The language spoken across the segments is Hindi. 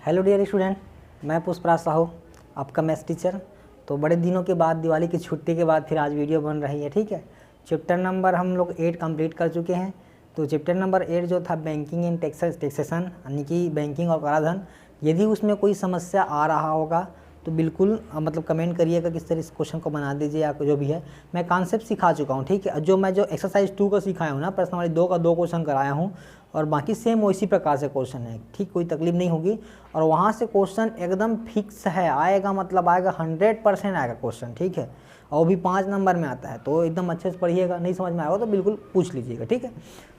हेलो डियर स्टूडेंट, मैं पुष्पराज साहू, आपका मैथ्स टीचर। तो बड़े दिनों के बाद, दिवाली की छुट्टी के बाद फिर आज वीडियो बन रही है। ठीक है, चैप्टर नंबर हम लोग 8 कंप्लीट कर चुके हैं। तो चैप्टर नंबर 8 जो था बैंकिंग एंड टैक्सेशन, यानी कि बैंकिंग और कराधान, यदि उसमें कोई समस्या आ रहा होगा तो बिल्कुल मतलब कमेंट करिएगा किस तरह इस क्वेश्चन को बना दीजिए। या जो भी है मैं कॉन्सेप्ट सिखा चुका हूँ। ठीक है, जो एक्सरसाइज 2 को सिखाया हूँ ना, प्रश्न वाली 2 का 2 क्वेश्चन कराया हूँ और बाकी सेम उसी प्रकार से क्वेश्चन है। ठीक, कोई तकलीफ नहीं होगी। और वहाँ से क्वेश्चन एकदम फिक्स है, आएगा मतलब आएगा 100% आएगा क्वेश्चन। ठीक है, और वो भी 5 नंबर में आता है, तो एकदम अच्छे से पढ़िएगा। नहीं समझ में आएगा तो बिल्कुल पूछ लीजिएगा। ठीक है,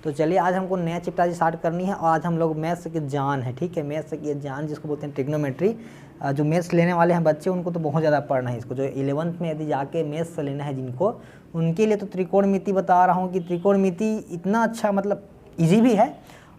तो चलिए आज हमको नया चैप्टर स्टार्ट करनी है और आज हम लोग मैथ्स की जान है। ठीक है, मैथ्स की जान जिसको बोलते हैं ट्रिग्नोमेट्री। जो मैथ्स लेने वाले हैं बच्चे उनको तो बहुत ज़्यादा पढ़ना है इसको। जो 11th में यदि जाके मैथ्स लेना है जिनको, उनके लिए तो त्रिकोणमिति बता रहा हूँ कि त्रिकोणमिति इतना अच्छा मतलब ईजी भी है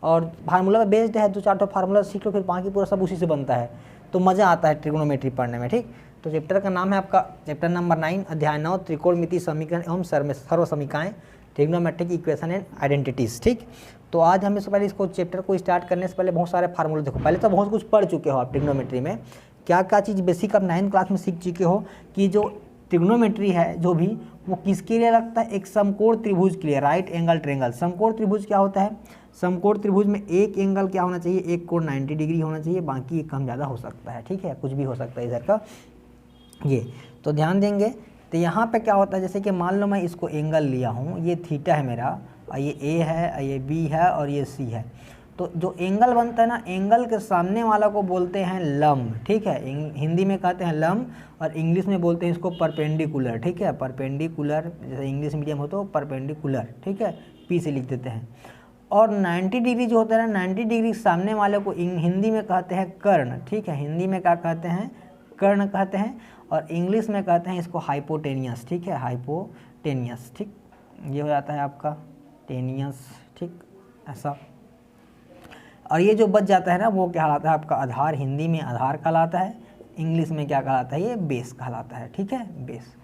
और फार्मूला पे बेस्ड है। 2-4 तो फार्मूला सीख लो, फिर बाकी पूरा सब उसी से बनता है, तो मज़ा आता है ट्रिग्नोमेट्री पढ़ने में। ठीक, तो चैप्टर का नाम है आपका चैप्टर नंबर 9, अध्याय 9, त्रिकोणमिति समीकरण एवं सर्व समीकरण, ट्रिग्नोमेट्रिक इक्वेशन एंड आइडेंटिटीज। ठीक, तो आज हम इससे पहले इसको चैप्टर को स्टार्ट करने से पहले बहुत सारे फार्मूले देखो। पहले तो बहुत कुछ पढ़ चुके हो आप ट्रिग्नोमेट्री में, क्या क्या चीज़ बेसिक आप 9th क्लास में सीख चुके हो कि जो ट्रिग्नोमेट्री है जो भी, वो किसके लिए लगता है? एक समकोण त्रिभुज के लिए, राइट एंगल ट्रायंगल। समकोण त्रिभुज क्या होता है? समकोण त्रिभुज में एक एंगल क्या होना चाहिए? एक कोण 90 डिग्री होना चाहिए, बाकी कम ज़्यादा हो सकता है। ठीक है, कुछ भी हो सकता है इधर का ये, तो ध्यान देंगे। तो यहाँ पे क्या होता है, जैसे कि मान लो मैं इसको एंगल लिया हूँ, ये थीटा है मेरा, और ये ए है, ये बी है और ये सी है। तो जो एंगल बनता है ना, एंगल के सामने वाला को बोलते हैं लंब। ठीक है, हिंदी में कहते हैं लंब और इंग्लिश में बोलते हैं इसको परपेंडिकुलर। ठीक है, परपेंडिकुलर, जैसे इंग्लिश मीडियम हो तो परपेंडिकुलर। ठीक है, पी से लिख देते हैं। और 90 डिग्री जो होता है ना, 90 डिग्री सामने वाले को हिंदी में कहते हैं कर्ण। ठीक है, हिंदी में क्या कहते हैं? कर्ण कहते हैं। और इंग्लिश में कहते हैं इसको हाइपोटेनियस। ठीक है, हाइपोटेनियस। ठीक, ये हो जाता है आपका टेनियस। ठीक, ऐसा। और ये जो बच जाता है ना, वो क्या कहलाता है आपका? आधार। हिंदी में आधार कहलाता है, इंग्लिश में क्या कहलाता है? ये बेस कहलाता है। ठीक है, बेस।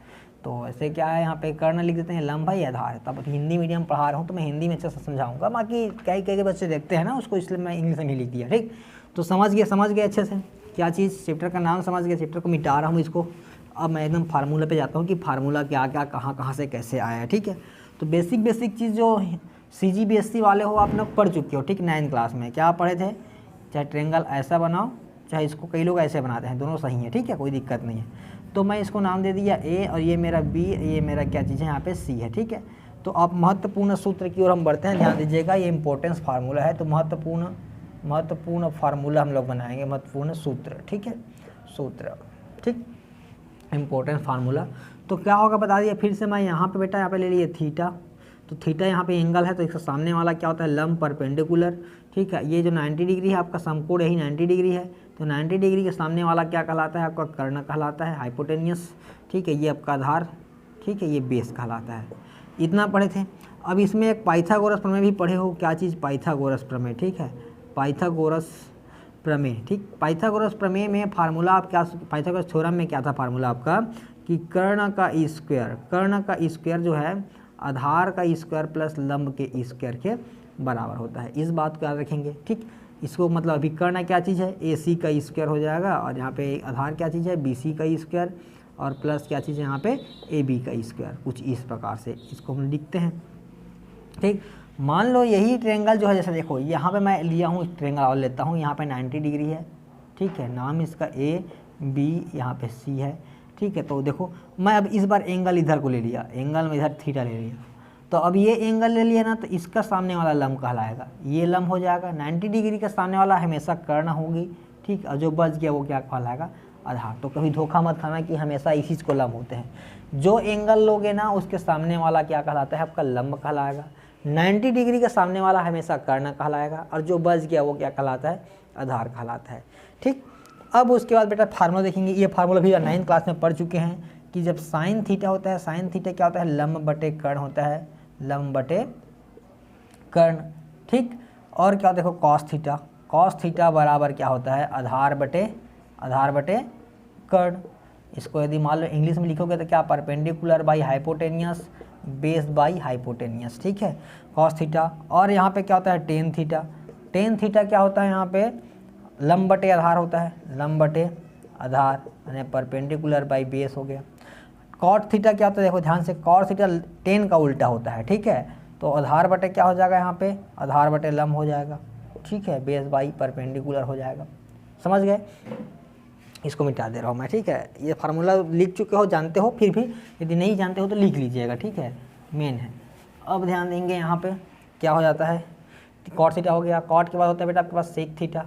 तो ऐसे क्या है, यहाँ पे कर्ण लिख देते हैं, लंब है, आधार है। तब हिंदी मीडियम पढ़ा रहा हूँ तो मैं हिंदी में अच्छे से समझाऊंगा, बाकी कई कई बच्चे देखते हैं ना उसको, इसलिए मैं इंग्लिश में ही लिख दिया। ठीक, तो समझ गए अच्छे से क्या चीज़, चैप्टर का नाम समझ गए। चैप्टर को मिटा रहा हूँ इसको। अब मैं एकदम फार्मूला पे जाता हूँ कि फार्मूला क्या क्या कहाँ से कैसे आया है। ठीक है, तो बेसिक चीज़ जो CGBSC वाले हो आप लोग पढ़ चुके हो। ठीक, 9th क्लास में क्या पढ़े थे? चाहे ट्रायंगल ऐसा बनाओ, चाहे इसको कई लोग ऐसे बनाते हैं, दोनों सही है। ठीक है, कोई दिक्कत नहीं है। तो मैं इसको नाम दे दिया A और ये मेरा B, ये मेरा क्या चीज़ है यहाँ पे C है। ठीक है, तो अब महत्वपूर्ण सूत्र की ओर हम बढ़ते हैं। ध्यान दीजिएगा, ये इंपॉर्टेंस फार्मूला है, तो महत्वपूर्ण फार्मूला हम लोग बनाएंगे, महत्वपूर्ण सूत्र। ठीक है, सूत्र। ठीक, इम्पोर्टेंट फार्मूला। तो क्या होगा बता दिया फिर से मैं। यहाँ पे बेटा, यहाँ पे ले लिए थीटा, तो थीटा यहाँ पे एंगल है, तो इसका सामने वाला क्या होता है? लंब, परपेंडिकुलर। ठीक है, ये जो 90 डिग्री है आपका समकोण, यही 90 डिग्री है, तो 90 डिग्री के सामने वाला क्या कहलाता है? आपका कर्ण कहलाता है, हाइपोटेनियस। ठीक है, ये आपका आधार। ठीक है, ये बेस कहलाता है। इतना पढ़े थे। अब इसमें एक पाइथागोरस प्रमेय भी पढ़े हो। क्या चीज़? पाइथागोरस प्रमेय। ठीक है, पाइथागोरस प्रमेय। ठीक, पाइथागोरस प्रमेय में फार्मूला आप क्या, पाइथागोरस थ्योरम में क्या था फार्मूला आपका? कि कर्ण का स्क्वायर जो है आधार का स्क्वायर प्लस लंब के स्क्वायर के बराबर होता है। इस बात को याद रखेंगे। ठीक, इसको मतलब अभी कर्ण क्या चीज़ है? AC का स्क्वायर हो जाएगा, और यहाँ पे आधार क्या चीज़ है? BC का स्क्वायर, और प्लस क्या चीज़ है यहाँ पे? AB का स्क्वायर। कुछ इस प्रकार से इसको हम लिखते हैं। ठीक, मान लो यही ट्रायंगल जो है, जैसे देखो यहाँ पे मैं लिया हूँ ट्रायंगल और लेता हूँ, यहाँ पे 90 डिग्री है। ठीक है, नाम इसका A, B, यहाँ पे C है। ठीक है, तो देखो मैं अब इस बार एंगल इधर को ले लिया, एंगल में इधर थीटा ले लिया, तो अब ये एंगल ले लिया ना, तो इसका सामने वाला लंब कहलाएगा, ये लंब हो जाएगा। 90 डिग्री का सामने वाला हमेशा कर्ण होगी। ठीक, और जो बच गया वो क्या कहलाएगा? आधार। तो कभी धोखा मत खाना कि हमेशा इसी को लंब होते हैं। जो एंगल लोगे ना उसके सामने वाला क्या कहलाता है? आपका लंब कहलाएगा। 90 डिग्री का सामने वाला हमेशा कर्ण कहलाएगा, और जो बच गया वो क्या कहलाता है? आधार कहलाता है। ठीक, अब उसके बाद बेटा फार्मूला देखेंगे। ये फार्मूला भी 9th क्लास में पढ़ चुके हैं कि जब साइन थीटा होता है, साइन थीटा क्या होता है? लंब बटे कर्ण होता है, लंब बटे कर्ण। ठीक, और क्या देखो कॉस थीटा बराबर क्या होता है? आधार बटे कर्ण। इसको यदि मान लो इंग्लिश में लिखोगे तो क्या? Perpendicular by hypotenuse, base by hypotenuse. ठीक है, कॉस थीटा। और यहाँ पे क्या होता है? टेन थीटा क्या होता है? यहाँ पे लंब बटे आधार होता है, लंब बटे आधार यानी परपेंडिकुलर बाई बेस हो गया। कॉट थीटा क्या होता है, देखो ध्यान से, कॉट थीटा टेन का उल्टा होता है, ठीक है। तो आधार बटे क्या हो जाएगा यहाँ पे, आधार बटे लंब हो जाएगा, ठीक है, बेस बाई परपेंडिकुलर हो जाएगा। समझ गए, इसको मिटा दे रहा हूँ मैं, ठीक है। ये फार्मूला लिख चुके हो, जानते हो, फिर भी यदि नहीं जानते हो तो लिख लीजिएगा, ठीक है, मेन है। अब ध्यान देंगे यहाँ पे क्या हो जाता है, कॉट थीटा हो गया। कॉट के बाद होता है बेटा आपके पास sec theta.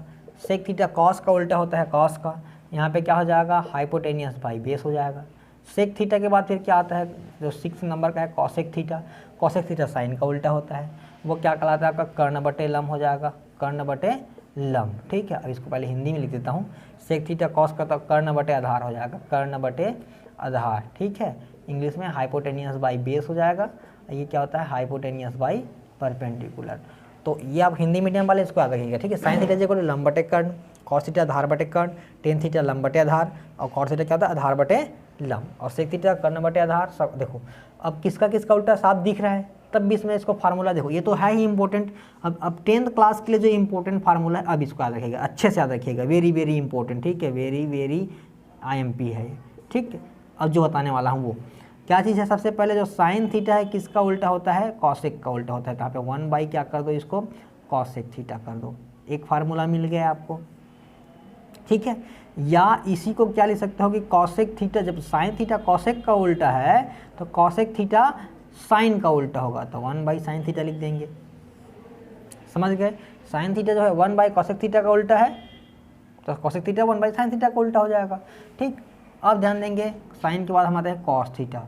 Sec theta cos का उल्टा होता है, कॉस का, यहाँ पे क्या हो जाएगा, हाइपोटेनियस बाई बेस हो जाएगा। सेक थीटा के बाद फिर क्या आता है, जो 6 नंबर का है cosec theta. Cosec theta sine का उल्टा होता है, वो क्या कहलाता है आपका, कर्ण बटे लंब हो जाएगा, कर्ण बटे लंब, ठीक है। अब इसको पहले हिंदी में लिख देता हूँ, सेक थीटा कॉस का तो कर्ण बटे आधार हो जाएगा, कर्ण बटे आधार, ठीक है। इंग्लिश में हाइपोटेनियस बाई बेस हो जाएगा, ये क्या होता है, हाइपोटेनियस बाई परपेंडिकुलर। तो ये आप हिंदी मीडियम वाले इसको याद रखिएगा, ठीक है। साइन थीटा जो लंब बटे कर्ण, कॉस थीटा आधार बटे कर्ण, टेन थीटा लंब बटे आधार, और कॉट थीटा क्या होता है, आधार बटे लंब, और सेक थीटा कर्ण बटे आधार। सब देखो अब किसका किसका उल्टा साफ दिख रहा है, तब भी इसमें इसको फार्मूला देखो, ये तो है ही इंपॉर्टेंट। अब 10th क्लास के लिए जो इंपॉर्टेंट फार्मूला है, अब इसको याद रखिएगा, अच्छे से याद रखिएगा, वेरी वेरी इंपॉर्टेंट, ठीक है, वेरी वेरी IMP है, ठीक है। अब जो बताने वाला हूँ वो क्या चीज़ है, सबसे पहले जो साइन थीटा है किसका उल्टा होता है, कॉसेक का उल्टा होता है। तो यहाँ पे 1 बाई क्या कर दो, इसको कॉसेक थीटा कर दो, एक फार्मूला मिल गया आपको, ठीक है। या इसी को क्या लिख सकते हो कि कॉसेक थीटा, जब साइन थीटा कॉसेक का उल्टा है तो कॉसेक थीटा साइन का उल्टा होगा, तो 1 बाई साइन थीटा लिख देंगे। समझ गए, साइन थीटा जो है 1 बाई कॉसेक थीटा का उल्टा है, तो cosec theta 1 by sine theta का उल्टा हो जाएगा, ठीक। अब ध्यान देंगे, साइन के बाद हम आते हैं कॉस थीटा।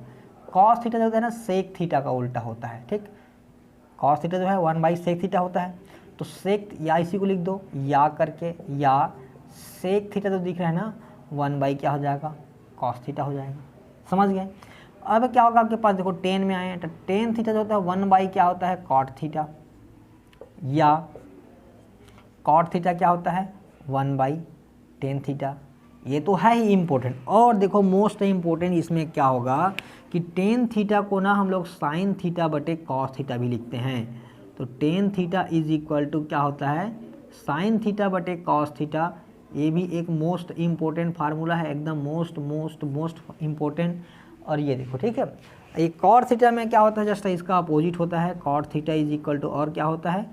कॉस थीटा जो होता है ना, सेक थीटा का उल्टा होता है, ठीक। कॉस थीटा जो है 1 बाई सेक थीटा होता है, तो सेक, या इसी को लिख दो या करके, या सेक थीटा जो दिख रहा है ना, 1 बाई क्या हो जाएगा, कॉस थीटा हो जाएगा। समझ गए। अब क्या होगा आपके पास, देखो 10 में आए हैं, तो टेन थीटा जो होता है 1 बाई क्या होता है, कॉट थीटा, या कॉट थीटा क्या होता है, 1 बाई टेन थीटा। ये तो है ही इम्पोर्टेंट। और देखो मोस्ट इम्पोर्टेंट इसमें क्या होगा कि टेन थीटा को ना हम लोग साइन थीटा बटे कॉस थीटा भी लिखते हैं। तो tan theta is equal to क्या होता है, साइन थीटा बटे कॉस थीटा। ये भी एक मोस्ट इम्पोर्टेंट फार्मूला है, एकदम मोस्ट मोस्ट मोस्ट इम्पोर्टेंट। और ये देखो, ठीक है, ये कॉट थीटा में क्या होता है, जस्ट इसका अपोजिट होता है, cot theta is equal to और क्या होता है,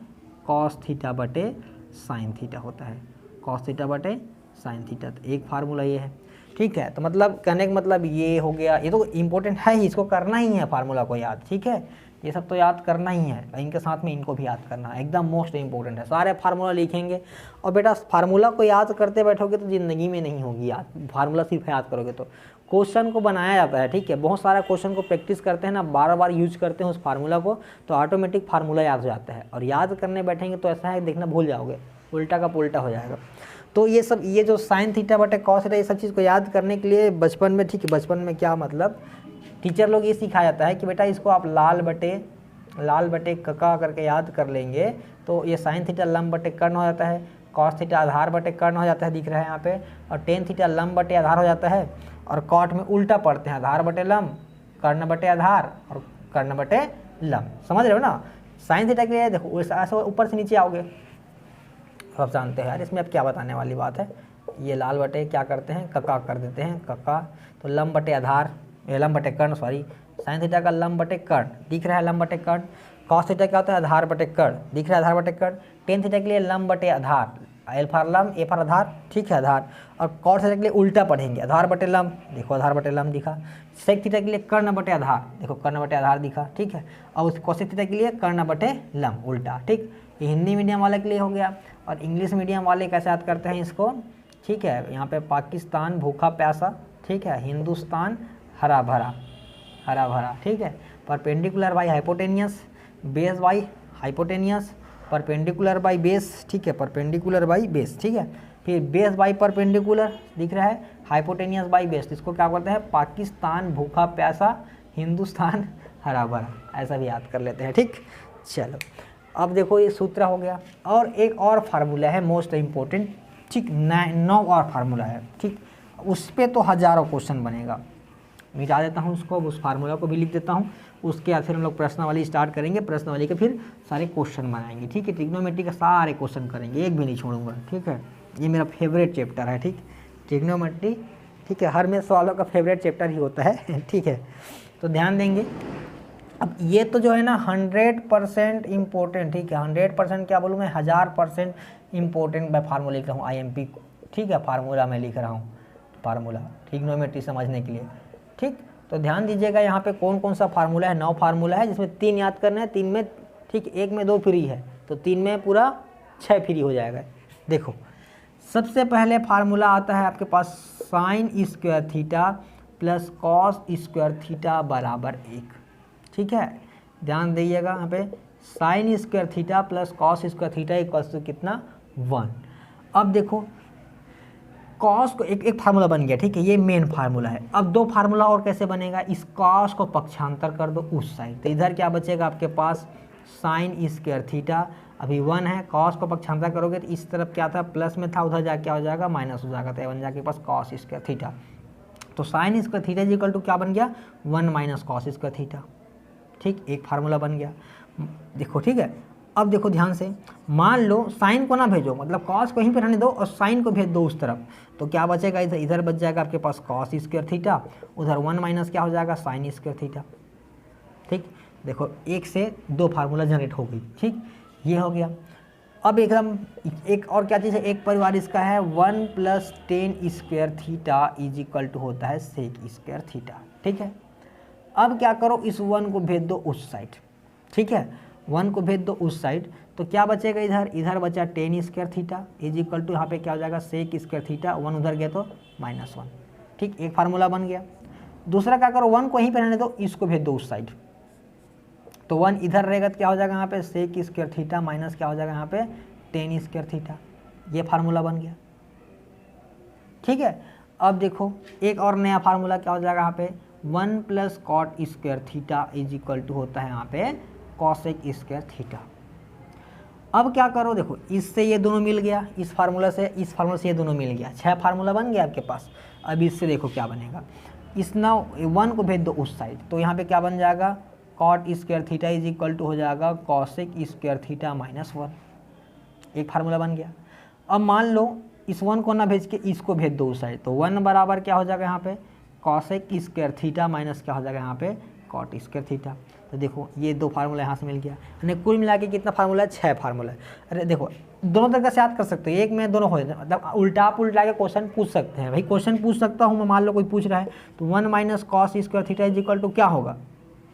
कॉस थीटा बटे साइन थीटा होता है, कॉस थीटा बटे साइन थीटा। तो एक फार्मूला ये है, ठीक है। तो मतलब कहने का मतलब ये हो गया, ये तो इम्पोर्टेंट है ही, इसको करना ही है फार्मूला को याद, ठीक है। ये सब तो याद करना ही है, इनके साथ में इनको भी याद करना है, एकदम मोस्ट इंपॉर्टेंट है। सारे फार्मूला लिखेंगे, और बेटा फार्मूला को याद करते बैठोगे तो ज़िंदगी में नहीं होगी याद, फार्मूला सिर्फ याद करोगे तो। क्वेश्चन को बनाया जाता है, ठीक है, बहुत सारा क्वेश्चन को प्रैक्टिस करते हैं ना, बार बार यूज करते हैं उस फार्मूला को, तो ऑटोमेटिक फार्मूला याद हो जाता है। और याद करने बैठेंगे तो ऐसा है, देखना भूल जाओगे, उल्टा का पुल्टा हो जाएगा। तो ये सब, ये जो साइन थीटा बटे कॉस थीटा, ये सब चीज़ को याद करने के लिए बचपन में, ठीक है, बचपन में क्या मतलब टीचर लोग ये सिखाया जाता है कि बेटा इसको आप लाल बटे कका करके याद कर लेंगे, तो ये साइन थीटा लंब बटे कर्ण हो जाता है, कॉस थीटा आधार बटे कर्ण हो जाता है, दिख रहा है यहाँ पे, और टेन थीटा लंब बटे आधार हो जाता है। और कॉट में उल्टा पढ़ते हैं, आधार बटे लंब, कर्ण बटे आधार और कर्ण बटे लंब। समझ रहे हो ना। साइन थीटा के लिए देखो ऐसे ऊपर से नीचे आओगे, सब जानते हैं यार, इसमें अब क्या बताने वाली बात है। ये लाल बटे क्या करते हैं, कका कर देते हैं, कका। तो लंब बटे आधार, लंब बटे कर्ण, सॉरी, साइन थीटा का लंब बटे कर्ण, दिख रहा है लंब बटे कर्ण। कॉस थीटा क्या होता है, आधार बटे कर्ण, दिख रहा है आधार बटे कर्ण। टेन थीटा के लिए लंब बटे आधार, एल फॉर लंब, ए फॉर आधार, ठीक है, आधार। और कॉट थीटा के लिए उल्टा पढ़ेंगे, आधार बटे लंब, देखो आधार बटे लंब दिखा। सेक थीटा के लिए कर्ण बटे आधार, देखो कर्ण बटे आधार दिखा, ठीक है। और उस कोसेक थीटा के लिए कर्ण बटे लंब, उल्टा, ठीक। ये हिंदी मीडियम वाले के लिए हो गया। और इंग्लिश मीडियम वाले कैसे याद करते हैं इसको, ठीक है, यहाँ पे पाकिस्तान भूखा प्यासा, ठीक है, हिंदुस्तान हरा भरा, ठीक है। Perpendicular by hypotenuse, base by hypotenuse, perpendicular by base, ठीक है, परपेंडिकुलर बाई बेस, ठीक है। फिर बेस बाई परपेंडिकुलर दिख रहा है, हाइपोटेनियस बाई बेस, इसको क्या करते हैं, पाकिस्तान भूखा प्यासा, हिंदुस्तान हरा भरा, ऐसा भी याद कर लेते हैं, ठीक। चलो अब देखो ये सूत्र हो गया, और एक और फार्मूला है मोस्ट इम्पोर्टेंट, ठीक, 9 और फार्मूला है, ठीक। उस पर तो हज़ारों क्वेश्चन बनेगा, मिटा देता हूँ उसको, उस फार्मूला को भी लिख देता हूँ। उसके बाद फिर हम लोग प्रश्नावली स्टार्ट करेंगे, प्रश्नावली के फिर सारे क्वेश्चन बनाएंगे, ठीक है। ट्रिग्नोमेट्री के सारे क्वेश्चन करेंगे, एक भी नहीं छोड़ूंगा, ठीक है। ये मेरा फेवरेट चैप्टर है, ठीक, ट्रिग्नोमेट्री, ठीक है, हर में सवालों का फेवरेट चैप्टर ही होता है ठीक है, तो ध्यान देंगे। अब ये तो जो है ना 100% इम्पोर्टेंट, ठीक है, 100% क्या बोलूँ मैं, 1000% इम्पोर्टेंट मैं फार्मूला लिख रहा हूँ IMP, ठीक है, फार्मूला मैं लिख रहा हूँ, फार्मूला ट्रिग्नोमेट्री समझने के लिए, ठीक। तो ध्यान दीजिएगा यहाँ पे कौन कौन सा फार्मूला है, 9 फार्मूला है, जिसमें 3 याद करना है, 3 में, ठीक, 1 में 2 फ्री है, तो 3 में पूरा 6 फ्री हो जाएगा। देखो सबसे पहले फार्मूला आता है आपके पास sine square theta plus cos square theta बराबर 1, ठीक है, ध्यान दीजिएगा यहाँ पे sine square theta plus cos square theta equals to कितना 1। अब देखो कॉस को एक फार्मूला बन गया, ठीक है, ये मेन फार्मूला है। अब 2 फार्मूला और कैसे बनेगा, इस कॉस को पक्षांतर कर दो उस साइड, तो इधर क्या बचेगा आपके पास साइन स्क्वायर थीटा, अभी 1 है, कॉस को पक्षांतर करोगे तो इस तरफ क्या था प्लस में था, उधर जाके क्या हो जाएगा माइनस हो जाएगा, तो बन जाके पास कॉस स्क्वायर थीटा, तो sine square theta equal to क्या बन गया 1 माइनस कॉस स्क्वायर थीटा, ठीक, एक फार्मूला बन गया। देखो ठीक है, अब देखो ध्यान से, मान लो साइन को ना भेजो, मतलब कॉस को यहीं पर रहने दो और साइन को भेज दो उस तरफ, तो क्या बचेगा इधर बच जाएगा आपके पास कॉस स्क्वायर थीटा, उधर 1 माइनस क्या हो जाएगा साइन स्क्वायर थीटा, ठीक। देखो 1 से 2 फार्मूला जनरेट हो गई, ठीक, ये हो गया। अब एकदम एक और क्या चीज़ है, एक परिवार इसका है 1 + 10 square theta is equal to होता है सेक स्क्वायर थीटा, ठीक है। अब क्या करो, इस 1 को भेज दो उस साइड, ठीक है, 1 को भेज दो उस साइड, तो क्या बचेगा इधर बचा 10 square theta is equal to यहाँ पे क्या हो जाएगा सेक स्क्वायर थीटा, 1 उधर गया तो -1, ठीक, एक फार्मूला बन गया। दूसरा क्या करो, 1 को यहीं पे रहने दो, इसको भेज दो उस साइड, तो 1 इधर रहेगा तो क्या हो जाएगा यहाँ पे सेक स्क्वायर थीटा माइनस क्या हो जाएगा यहाँ पे 10 स्क्वायर थीटा, ये फार्मूला बन गया, ठीक है। अब देखो एक और नया फार्मूला क्या हो जाएगा यहाँ पे 1 + cot square theta is equal to होता है यहाँ पे कॉसेक स्क्वायर थीटा। अब क्या करो, देखो इससे ये दोनों मिल गया, इस फार्मूला से ये दोनों मिल गया, 6 फार्मूला बन गया आपके पास। अब इससे देखो क्या बनेगा, इस ना 1 को भेज दो उस साइड, तो यहाँ पे क्या बन जाएगा cot square theta is equal to हो जाएगा कॉसेक स्क्वायर थीटा -1, एक फार्मूला बन गया। अब मान लो इस 1 को ना भेज के इसको भेज दो उस साइड, तो 1 बराबर क्या हो जाएगा यहाँ पे कॉसेक स्क्वायर थीटा माइनस क्या हो जाएगा यहाँ पे कॉट स्क्वायर थीटा। तो देखो ये 2 फार्मूला यहाँ से मिल गया, यानी कुल मिला के कितना फार्मूला है 6 फार्मूला है। अरे देखो दोनों तरीके से याद कर सकते हो, एक में दोनों हो जाते, मतलब उल्टा के क्वेश्चन पूछ सकते हैं, भाई क्वेश्चन पूछ सकता हूँ मैं, मान लो कोई पूछ रहा है तो 1 minus cos square theta is equal to क्या होगा,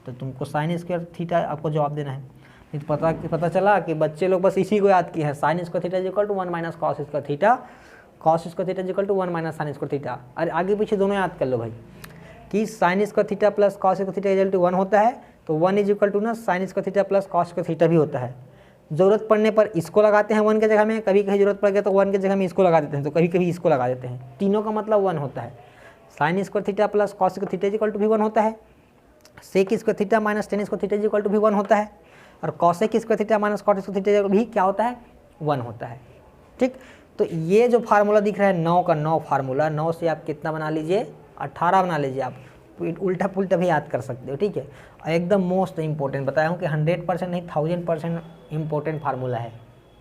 तो तुमको साइन स्क्वायर थीटा आपको जवाब देना है। नहीं तो पता चला कि बच्चे लोग बस इसी को याद किए हैं, sine square theta is equal to 1 minus cos square theta, cos square theta is equal to 1 minus sine square theta. अरे आगे पीछे दोनों याद कर लो भाई, कि sine square theta plus cos square theta equal to 1 होता है, तो 1 इज इक्वल टू ना sine square theta plus cos square theta भी होता है। ज़रूरत पड़ने पर इसको लगाते हैं 1 के जगह में, कभी कहीं जरूरत पड़ गया तो 1 के जगह में इसको लगा देते हैं, तो कभी कभी इसको लगा देते हैं, तीनों का मतलब 1 होता है। Sine square theta plus cos square theta equal to भी 1 होता है, sec square theta minus tan square theta equal to भी 1 होता है, और cosec square theta minus cot square theta भी क्या होता है 1 होता है, ठीक। तो ये जो फार्मूला दिख रहा है 9 का 9 फार्मूला, 9 से आप कितना बना लीजिए 18 बना लीजिए, आप उल्टा पुल्टा भी याद कर सकते हो, ठीक है। और एकदम मोस्ट इंपॉर्टेंट बताया हूँ कि 100% नहीं 1000% इंपॉर्टेंट फार्मूला है।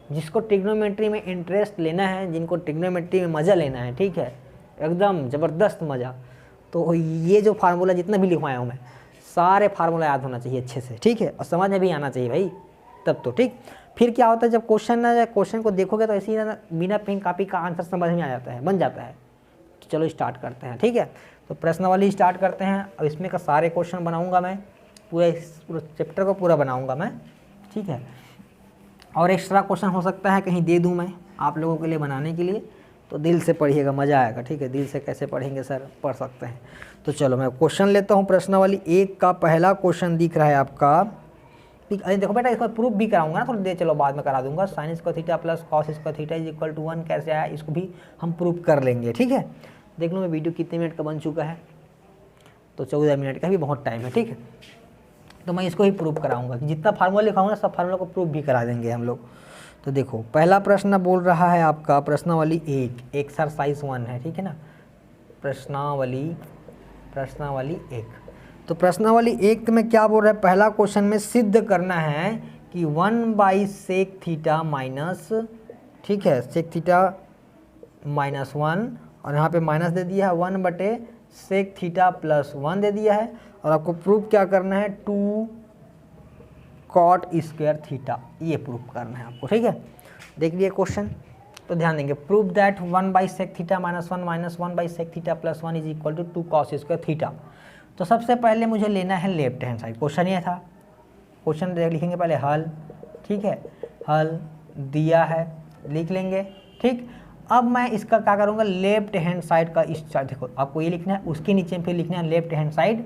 जिसको ट्रिग्नोमेट्री में इंटरेस्ट लेना है, जिनको ट्रिग्नोमेट्री में मज़ा लेना है, ठीक है, एकदम ज़बरदस्त मज़ा, तो ये जो फार्मूला जितना भी लिखवाया हूँ मैं, सारे फार्मूला याद होना चाहिए अच्छे से, ठीक है, और समझ में भी आना चाहिए भाई, तब तो ठीक। फिर क्या होता है जब क्वेश्चन को देखोगे तो ऐसे ही बिना पेन कापी का आंसर समझ में आ जाता है, बन जाता है। तो चलो स्टार्ट करते हैं, ठीक है। तो प्रश्नावली स्टार्ट करते हैं। अब इसमें का सारे क्वेश्चन बनाऊंगा मैं, पूरे चैप्टर को पूरा बनाऊंगा मैं, ठीक है। और एक्स्ट्रा क्वेश्चन हो सकता है कहीं दे दूं मैं आप लोगों के लिए बनाने के लिए, तो दिल से पढ़िएगा, मज़ा आएगा, ठीक है। दिल से कैसे पढ़ेंगे सर, पढ़ सकते हैं। तो चलो मैं क्वेश्चन लेता हूँ। प्रश्नावली 1 का पहला क्वेश्चन दिख रहा है आपका, अरे देखो बेटा इसको प्रूफ भी कराऊंगा ना थोड़ी देर, चलो बाद में करा दूंगा। Sine square theta plus cos square theta is equal to 1 कैसे आया, इसको भी हम प्रूफ कर लेंगे, ठीक है। देख लो मैं वीडियो कितने मिनट का बन चुका है, तो 14 मिनट का भी बहुत टाइम है, ठीक है। तो मैं इसको ही प्रूफ कराऊंगा, जितना फार्मूला लिखाऊंगा सब फार्मूला को प्रूफ भी करा देंगे हम लोग। तो देखो पहला प्रश्न बोल रहा है आपका प्रश्नावली 1 एक्सरसाइज 1 है, ठीक है ना। प्रश्नावली 1, तो प्रश्नावली 1 में क्या बोल रहा है, पहला क्वेश्चन में सिद्ध करना है कि 1 बाई सेक थीटा माइनस, ठीक है, सेक थीटा -1 और यहाँ पे माइनस दे दिया है 1/sec थीटा प्लस 1 दे दिया है। और आपको प्रूफ क्या करना है 2 cot स्क्वायर थीटा, ये प्रूफ करना है आपको, ठीक है। देख लिए क्वेश्चन, तो ध्यान देंगे। Proof that 1/sec theta -1 -1/sec theta plus 1 is equal to 2 cos square theta. तो सबसे पहले मुझे लेना है लेफ्ट हैंड साइड, क्वेश्चन ये था। क्वेश्चन लिखेंगे पहले हल, ठीक है, हल दिया है, लिख लेंगे, ठीक। अब मैं इसका क्या करूँगा, लेफ्ट हैंड साइड का इस साइड, देखो आपको ये लिखना है, उसके नीचे फिर लिखना है लेफ्ट हैंड साइड,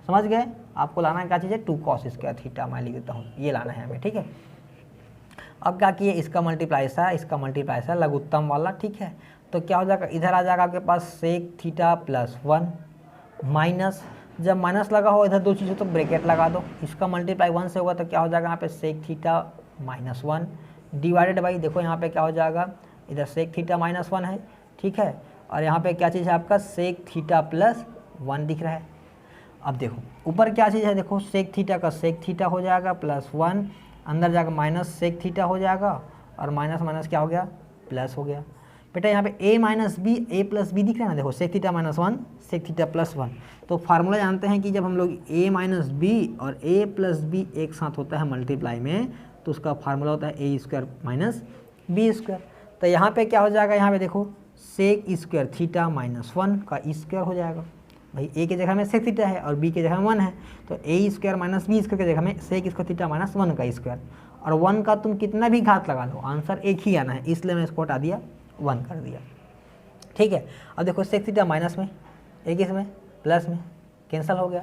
समझ गए। आपको लाना है क्या चीज़ है 2 cos स्क्वायर थीटा, मैं लिख देता हूँ, ये लाना है हमें, ठीक है। अब क्या किए, इसका मल्टीप्लाई सा, इसका मल्टीप्लाई सा, लघुत्तम वाला, ठीक है। तो क्या हो जाएगा, इधर आ जाएगा आपके पास sec थीटा प्लस 1 माइनस, जब माइनस लगा हो इधर दो चीज़ें तो ब्रैकेट लगा दो, इसका मल्टीप्लाई 1 से होगा तो क्या हो जाएगा यहाँ पे sec थीटा -1 डिवाइडेड बाई, देखो यहाँ पे क्या हो जाएगा, इधर sec थीटा -1 है, ठीक है, और यहाँ पे क्या चीज़ है आपका sec थीटा प्लस 1 दिख रहा है। अब देखो ऊपर क्या चीज़ है, देखो sec थीटा का sec थीटा हो जाएगा प्लस 1, अंदर जाकर माइनस sec थीटा हो जाएगा, और माइनस माइनस क्या हो गया, प्लस हो गया। बेटा यहाँ पे a minus b, a plus b दिख रहा है ना, देखो sec theta -1 sec theta plus 1। तो फार्मूला जानते हैं कि जब हम लोग a माइनस बी और a प्लस बी एक साथ होता है मल्टीप्लाई में, तो उसका फार्मूला होता है a square minus b square. तो यहाँ पे क्या हो जाएगा, यहाँ पे देखो sec स्क्वायर थीटा -1 का स्क्वायर हो जाएगा। भाई a की जगह में sec थीटा है और b की जगह में 1 है, तो a square minus b square की जगह में sec स्क्वायर थीटा -1 का स्क्वायर, और 1 का तुम कितना भी घात लगा लो आंसर एक ही आना है, इसलिए मैं इसको हटा दिया 1 कर दिया, ठीक है। अब देखो sec थीटा माइनस में, एक इसमें प्लस में, कैंसिल हो गया।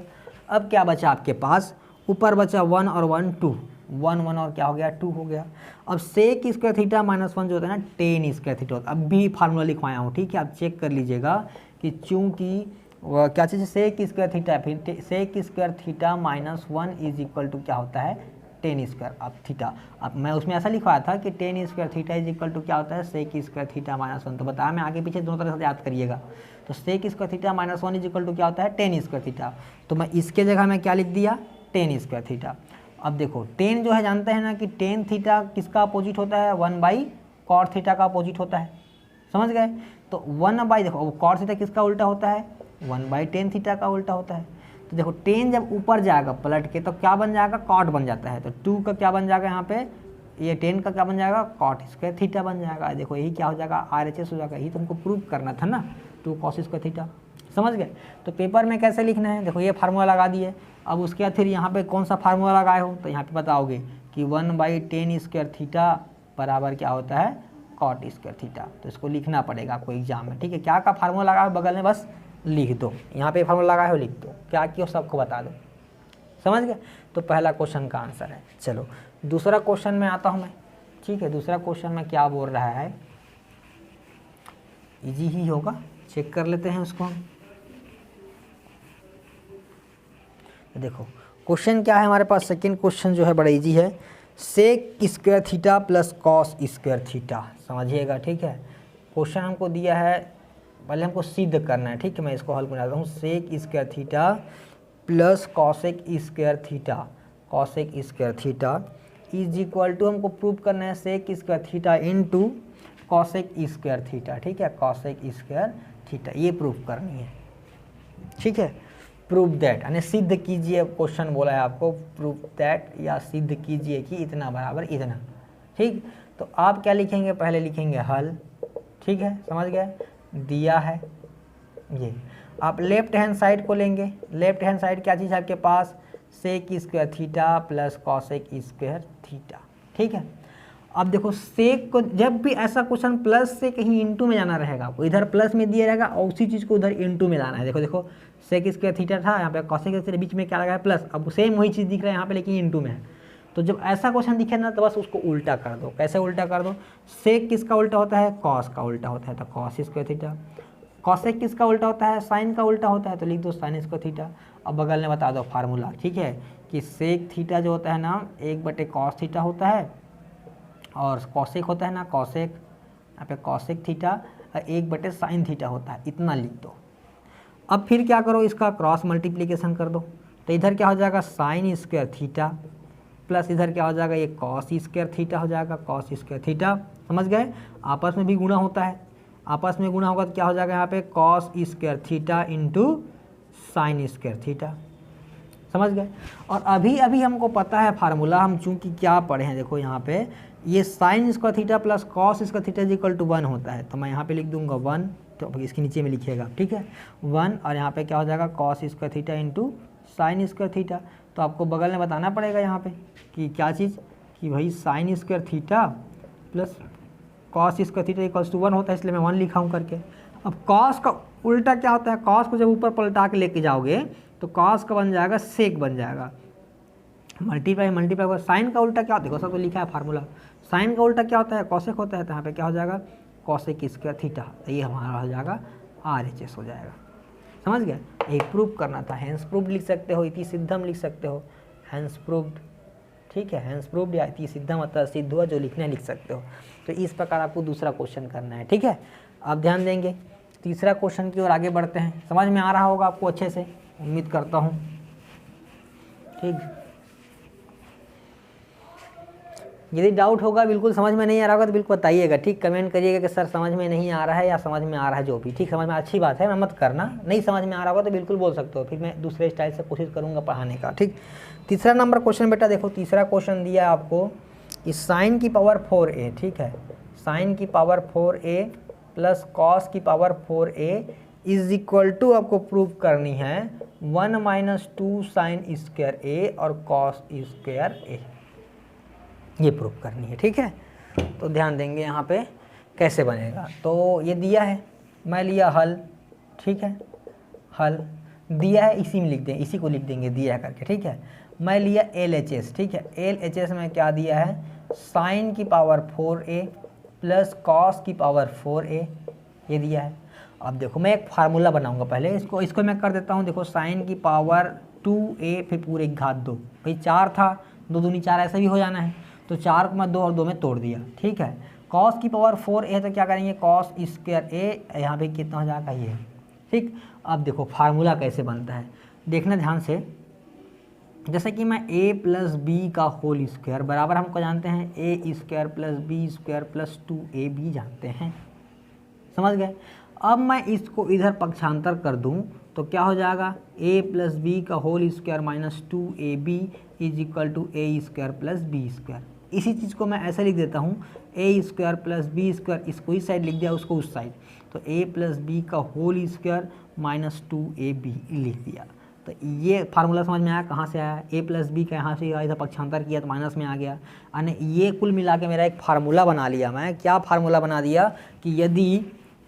अब क्या बचा आपके पास, ऊपर बचा 1 और 1 2, 1 1 और क्या हो गया 2 हो गया। अब sec स्क्वायर थीटा -1 जो होता है ना tan स्क्वायर थीटा होता है, अब भी फार्मूला लिखवाया हूँ, ठीक है। आप चेक कर लीजिएगा कि चूँकि क्या चीज़ sec स्क्वायर थीटा, फिर sec square theta -1 is equal to क्या होता है tan स्क्वायर अब थीटा। अब मैं उसमें ऐसा लिखवाया था कि tan square theta is equal to क्या होता है sec स्क्वायर थीटा -1, तो बताया मैं, आगे पीछे दोनों तरह से याद करिएगा। तो sec square theta -1 is equal to क्या होता है tan स्क्वायर थीटा, तो मैं इसके जगह में क्या लिख दिया tan स्क्वायर थीटा। अब देखो tan जो है जानते हैं ना कि tan थीटा किसका अपोजिट होता है, 1/cot थीटा का अपोजिट होता है, समझ गए। तो 1/, देखो cot थीटा किसका उल्टा होता है, 1/tan थीटा का उल्टा होता है। तो देखो tan जब ऊपर जाएगा पलट के तो क्या बन जाएगा, cot बन जाता है, तो 2 का क्या बन जाएगा यहाँ पे, ये 10 का क्या बन जाएगा cot स्क्वायर थीटा बन जाएगा। देखो यही क्या हो जाएगा RHS हो जाएगा, यही तुमको प्रूव करना था ना 2 cos स्क्वायर थीटा, समझ गए। तो पेपर में कैसे लिखना है, देखो ये फार्मूला लगा दिए। अब उसके बाद फिर यहाँ पे कौन सा फार्मूला लगाए हो, तो यहाँ पे बताओगे कि 1/tan स्क्वायर थीटा बराबर क्या होता है cot स्क्वायर थीटा, तो इसको लिखना पड़ेगा आपको एग्जाम में, ठीक है। क्या का फार्मूला लगा बगल में बस लिख दो, यहाँ पे फार्मूला लगाए हो लिख दो, क्या किया सबको बता दो, समझ गए। तो पहला क्वेश्चन का आंसर है। चलो दूसरा क्वेश्चन में आता हूँ मैं, ठीक है। दूसरा क्वेश्चन में क्या बोल रहा है, इजी ही होगा, चेक कर लेते हैं उसको हम। देखो क्वेश्चन क्या है हमारे पास, सेकंड क्वेश्चन जो है बड़ा इजी है, sec square theta plus cos square theta, समझिएगा, ठीक है। क्वेश्चन हमको दिया है, पहले हमको सिद्ध करना है, ठीक है। मैं इसको हल बना देता हूँ, sec square theta plus cosec square theta, cosec square theta is equal to, हमको प्रूव करना है sec square theta into cosec square theta, ठीक है, cosec स्क्वायर थीटा, ये प्रूव करनी है, ठीक है। प्रूव दैट यानी सिद्ध कीजिए, क्वेश्चन बोला है आपको प्रूव दैट या सिद्ध कीजिए कि इतना बराबर इतना, ठीक। तो आप क्या लिखेंगे, पहले लिखेंगे हल, ठीक है, समझ गए, दिया है ये। आप लेफ्ट हैंड साइड को लेंगे, लेफ्ट हैंड साइड क्या चीज़ है आपके पास, sec square theta plus cosec square theta, ठीक है। अब देखो सेक को जब भी ऐसा क्वेश्चन प्लस से कहीं इंटू में जाना रहेगा, आपको इधर प्लस में दिया रहेगा और उसी चीज़ को उधर इंटू में लाना है। देखो देखो सेक स्क्वायर थीटा था, यहाँ पे कॉसेक स्क्वायर बीच में क्या लगा है प्लस, अब सेम वही चीज़ दिख रहा है यहाँ पे लेकिन इंटू में है। तो जब ऐसा क्वेश्चन दिखे ना तो बस उसको उल्टा कर दो। कैसे उल्टा कर दो, सेक किसका उल्टा होता है, कॉस का उल्टा होता है, तो कॉस स्क्वायर थीटा। कॉसेक किसका उल्टा होता है, साइन का उल्टा होता है, तो लिख दो साइन स्क्वायर थीटा। अब बगल में बता दो फार्मूला, ठीक है, कि सेक थीटा जो होता है ना 1/cos थीटा होता है, और कॉसेक होता है ना कॉसेक, यहाँ पे कॉसेक थीटा 1/sin थीटा होता है, इतना लिख दो। अब फिर क्या करो, इसका क्रॉस मल्टीप्लिकेशन कर दो, तो इधर क्या हो जाएगा साइन स्क्वायर थीटा प्लस इधर क्या हो जाएगा ये कॉस स्क्वायर थीटा हो जाएगा, कॉस स्क्वायर थीटा, समझ गए। आपस में भी गुणा होता है, आपस में गुणा होगा तो क्या हो जाएगा यहाँ पे cos square theta into sine square theta. समझ गए। और अभी अभी हमको पता है फार्मूला, हम चूंकि क्या पढ़े हैं, देखो यहाँ पे ये sine square theta plus cos square theta is equal to 1 होता है, तो मैं यहाँ पे लिख दूंगा 1, तो इसके नीचे में लिखिएगा, ठीक है 1, और यहाँ पे क्या हो जाएगा cos square theta into sine square theta. तो आपको बगल में बताना पड़ेगा यहाँ पे कि क्या चीज़, कि भाई sine square theta plus cos square theta equals to 1 होता है, इसलिए मैं 1 लिखा हूँ करके। अब कॉस का उल्टा क्या होता है, कॉस को जब ऊपर पलटा के लेके जाओगे तो कॉस का बन जाएगा सेक बन जाएगा, मल्टीप्लाई मल्टीप्लाई। साइन का उल्टा क्या होता है, देखो सब तो लिखा है फार्मूला, साइन का उल्टा क्या होता है कॉसेक होता है, तो यहाँ पे क्या हो जाएगा कॉसेक स्क्वायर थीटा, तो ये हमारा हो जाएगा RHS हो जाएगा। समझ गए। ये प्रूव करना था, हैंस प्रूव्ड लिख सकते हो, इति सिद्धम लिख सकते हो, हैंस प्रूव्ड, ठीक है हैंस प्रूव्ड या इति सिद्धम अतः सिद्ध हुआ, जो लिखना लिख सकते हो। तो इस प्रकार आपको दूसरा क्वेश्चन करना है, ठीक है। अब ध्यान देंगे तीसरा क्वेश्चन की ओर आगे बढ़ते हैं। समझ में आ रहा होगा आपको अच्छे से, उम्मीद करता हूँ, ठीक। यदि डाउट होगा, बिल्कुल समझ में नहीं आ रहा होगा तो बिल्कुल बताइएगा, ठीक, कमेंट करिएगा कि सर समझ में नहीं आ रहा है या समझ में आ रहा है, जो भी, ठीक, समझ में अच्छी बात है, मैं मत करना, नहीं समझ में आ रहा होगा तो बिल्कुल बोल सकते हो, फिर मैं दूसरे स्टाइल से कोशिश करूँगा पढ़ाने का, ठीक। तीसरा नंबर क्वेश्चन बेटा देखो, तीसरा क्वेश्चन दिया है आपको कि साइन की पावर 4a, ठीक है, साइन की पावर 4a प्लस कॉस की power 4a is equal to, आपको प्रूव करनी है 1 माइनस 2 साइन स्क्वायर a और कॉस स्क्वायर a, ये प्रूव करनी है, ठीक है। तो ध्यान देंगे यहाँ पे कैसे बनेगा। तो ये दिया है, मैं लिया हल, ठीक है, हल दिया है, इसी में लिख दें, इसी को लिख देंगे दिया है करके, ठीक है। मैं लिया LHS, ठीक है, LHS में क्या दिया है साइन की पावर 4a प्लस कॉस की पावर 4a, ये दिया है। अब देखो मैं एक फार्मूला बनाऊंगा पहले, इसको मैं कर देता हूँ। देखो साइन की पावर 2a फिर पूरे की घात 2, भाई 4 था, 2 दूनी 4 ऐसा भी हो जाना है, तो 4 को मैं 2 और 2 में तोड़ दिया, ठीक है। कॉस की पावर 4a, तो क्या करेंगे कॉस स्क्वायर a, यहाँ पे कितना हो जाएगा ये, ठीक। अब देखो फार्मूला कैसे बनता है, देखना ध्यान से। जैसे कि मैं a प्लस बी का होल स्क्वायर बराबर हमको जानते हैं a square plus b square plus 2ab जानते हैं, समझ गए। अब मैं इसको इधर पक्षांतर कर दूं तो क्या हो जाएगा a प्लस बी का whole square minus 2ab is equal to a square plus b square. इसी चीज़ को मैं ऐसे लिख देता हूँ a square plus b square, इसको इस साइड लिख दिया, उसको उस साइड, तो a प्लस बी का होल स्क्वायर माइनस 2ab लिख दिया। तो ये फार्मूला समझ में आया, कहाँ से आया, a प्लस बी का यहाँ से इधर पक्षांतर किया तो माइनस में आ गया, यानी ये कुल मिला के मेरा एक फार्मूला बना लिया। मैं क्या फार्मूला बना दिया कि यदि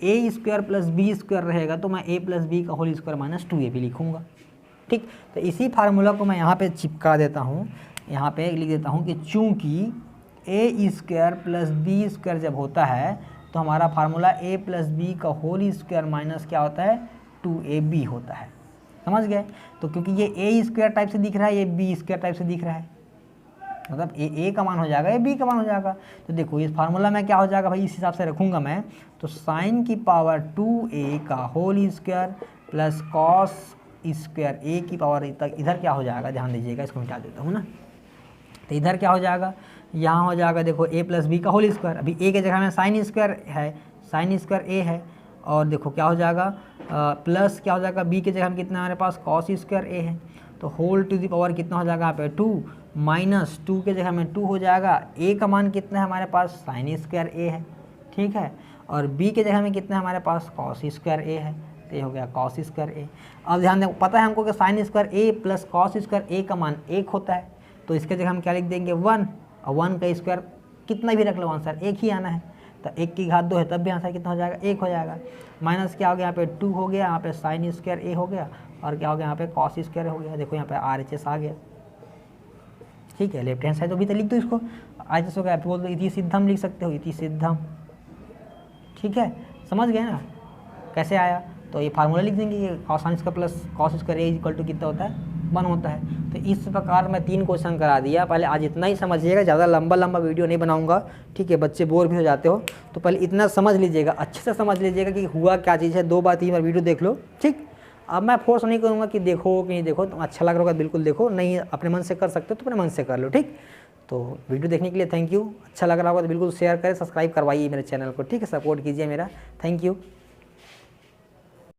a square plus b square रहेगा तो मैं a प्लस बी का होल स्क्वायर माइनस 2ab लिखूँगा, ठीक। तो इसी फार्मूला को मैं यहाँ पे चिपका देता हूँ, यहाँ पे लिख देता हूँ कि चूँकि a square plus b square जब होता है तो हमारा फार्मूला a प्लस बी का होल स्क्वायर माइनस क्या होता है 2ab होता है, समझ गए। तो क्योंकि ये a स्क्वायर टाइप से दिख रहा है, ये b स्क्वायर टाइप से दिख रहा है, मतलब a का मान हो जाएगा, b का मान हो जाएगा। तो देखो इस फार्मूला में क्या हो जाएगा भाई, इस हिसाब से रखूँगा मैं, तो साइन की पावर 2a का whole square plus cos square a की पावर तक, इधर क्या हो जाएगा ध्यान दीजिएगा, इसको मिटा देता हूँ ना, तो इधर क्या हो जाएगा, यहाँ हो जाएगा देखो a प्लस बी का होल स्क्वायर, अभी a के जगह में साइन स्क्वायर है, साइन स्क्वायर a है, और देखो क्या हो जाएगा प्लस क्या हो जाएगा b के जगह में कितना हमारे पास कॉस स्क्वायर a है, तो होल टू दी पावर कितना हो जाएगा यहाँ पे 2 माइनस 2 के जगह में 2 हो जाएगा, a का मान कितना है हमारे पास साइन स्क्वायर a है, ठीक है, और b के जगह में कितना है हमारे पास कॉस स्क्वायर a है, तो ये हो गया कॉस स्क्वायर a। अब ध्यान दें, पता है हमको कि sine square a plus cos square a का मान 1 होता है, तो इसके जगह हम क्या लिख देंगे 1, और 1 का स्क्वायर कितना भी रख लो आंसर 1 ही आना है, तो 1 की घात 2 है तब भी आंसर कितना हो जाएगा 1 हो जाएगा, माइनस क्या हो गया यहाँ पे 2 हो गया, यहाँ पे साइन स्क्वायर a हो गया, और क्या हो गया यहाँ पे कॉस स्क्वायर हो गया, देखो यहाँ पे RHS आ गया, ठीक है। लेफ्ट हैंड साइड तो भी तो लिख दो इसको, RHS हो गया, बोल दो इति सिद्धम लिख सकते हो, इति सिद्धम, ठीक है, समझ गए ना कैसे आया। तो ये फार्मूला लिख देंगे, ये cos square plus cos square a equal to कितना होता है 1 होता है। तो इस प्रकार मैं 3 क्वेश्चन करा दिया, पहले आज इतना ही समझिएगा, ज़्यादा लंबा वीडियो नहीं बनाऊंगा, ठीक है, बच्चे बोर भी हो जाते हो, तो पहले इतना समझ लीजिएगा, अच्छे से समझ लीजिएगा कि हुआ क्या चीज़ है, 2 बार 3 बार वीडियो देख लो, ठीक। अब मैं फोर्स नहीं करूँगा कि देखो कि नहीं देखो, तुम अच्छा लग रहा होगा बिल्कुल देखो, नहीं अपने मन से कर सकते हो तो अपने मन से कर लो, ठीक। तो तो वीडियो देखने के लिए थैंक यू। अच्छा लग रहा होगा तो बिल्कुल शेयर करें, सब्सक्राइब करवाइए मेरे चैनल को, ठीक है, सपोर्ट कीजिए मेरा। Thank you.